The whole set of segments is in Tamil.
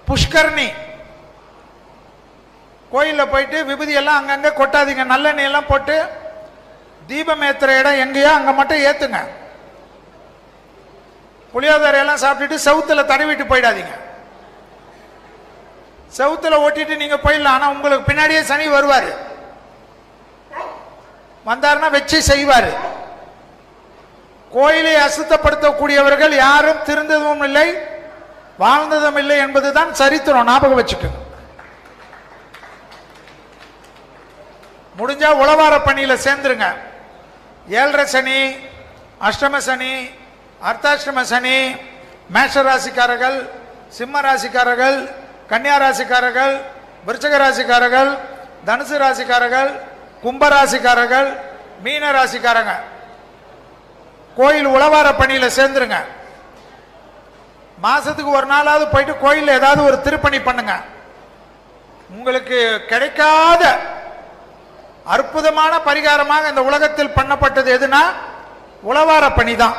புஷ்கரணி கோயிலில் போயிட்டு விபூதி எல்லாம் அங்கங்கே கொட்டாதீங்க. நல்லெண்ணெய் எல்லாம் போட்டு தீபம் ஏற்றுற இடம் எங்கேயோ அங்கே மட்டும் ஏற்றுங்க. புளியோதரை எல்லாம் சாப்பிட்டுட்டு செவுத்தில் தடவிட்டு போயிடாதீங்க. செவுத்தில் ஓட்டிட்டு நீங்கள் போயிடலாம். ஆனால் உங்களுக்கு பின்னாடியே சனி வருவார். வந்தாருன்னா வச்சு செய்வார். கோயிலை அசுத்தப்படுத்தக்கூடியவர்கள் யாரும் திருந்ததும் இல்லை வாழ்ந்ததும் இல்லை என்பதுதான் சரித்திரம். ஞாபகம் வச்சுக்கோங்க. முடிஞ்சா உளவார பணியில சேர்ந்துருங்க. 7.5 சனி, அஷ்டம சனி, அர்த்தாஷ்டம சனி, மேஷ ராசிக்காரர்கள், சிம்ம ராசிக்காரர்கள், கன்னியா ராசிக்காரர்கள், விருச்சக ராசிக்காரர்கள், தனுசு ராசிக்காரர்கள், கும்ப ராசிக்காரர்கள், மீன ராசிக்காரங்க கோயில் உளவார பணியில சேர்ந்துருங்க. மாசத்துக்கு ஒரு நாளாவது போயிட்டு கோயில் ஏதாவது ஒரு திருப்பணி பண்ணுங்க. உங்களுக்கு கிடைக்காத அற்புதமான பரிகாரமாக இந்த உலகத்தில் பண்ணப்பட்டது எதுனா உளவார பணி தான்.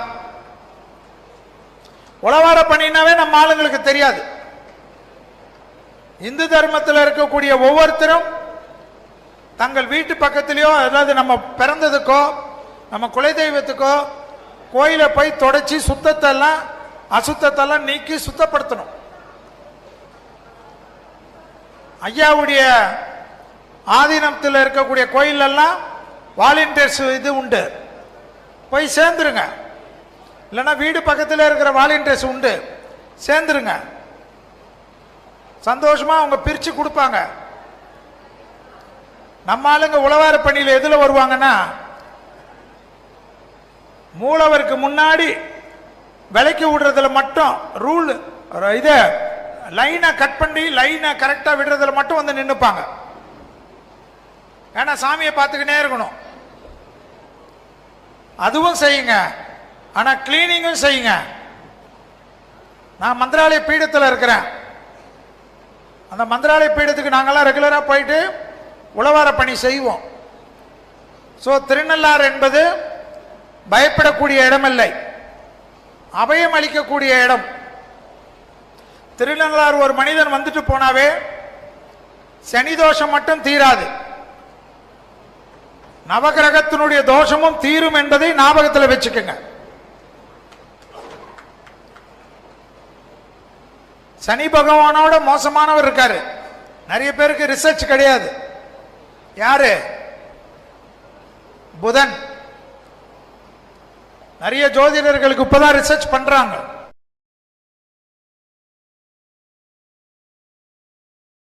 உளவார பணினாவே நம்ம ஆளுங்களுக்கு தெரியாது. இந்து தர்மத்தில் இருக்கக்கூடிய ஒவ்வொருத்தரும் தங்கள் வீட்டு பக்கத்திலேயோ அதாவது நம்ம பிறந்ததுக்கோ நம்ம குலதெய்வத்துக்கோ கோயிலை போய் தொடச்சி சுத்தத்தெல்லாம் அசுத்தத்தெல்லாம் நீக்கி சுத்தப்படுத்தணும். ஐயாவுடைய ஆதீனத்தில் இருக்கக்கூடிய கோயில் எல்லாம் வாலண்டியர்ஸ் இது உண்டு. போய் சேர்ந்துருங்க. இல்லைன்னா வீடு பக்கத்தில் இருக்கிற வாலண்டியர்ஸ் உண்டு, சேர்ந்துருங்க. சந்தோஷமா அவங்க பிரிச்சு கொடுப்பாங்க. நம்ம ஆளுங்க உளவார பணியில் எதுல வருவாங்கன்னா மூலவருக்கு முன்னாடி விலைக்கு விடுறதுல மட்டும் ரூல் இத லைனை கட் பண்ணி லைனை கரெக்டா விடுறதுல மட்டும் வந்து நின்னுப்பாங்க. ஏன்னா சாமியை பார்த்துக்கிட்டே இருக்கணும். அதுவும் செய்யுங்க, ஆனா கிளீனிங்கும் செய்யுங்க. நான் மந்திராலய பீடத்தில் இருக்கிறேன். அந்த மந்திராலய பீடத்துக்கு நாங்கெல்லாம் ரெகுலரா போயிட்டு உளவார பணி செய்வோம். ஸோ திருநள்ளாறு என்பது பயப்படக்கூடிய இடமில்லை, அபயம் அளிக்கக்கூடிய இடம். திருநள்ளாறு ஒரு மனிதன் வந்துட்டு போனாவே சனி தோஷம் மட்டும் தீராது, நவகிரகத்தினுடைய தோஷமும் தீரும் என்பதை ஞாபகத்தில் வச்சுக்கோங்க. சனி பகவானோட மோசமானவர் இருக்காரு. நிறைய பேருக்கு ரிசர்ச் கிடையாது. யாரு? புதன். நிறைய ஜோதிடர்களுக்கு இப்பதான் ரிசர்ச் பண்றாங்க.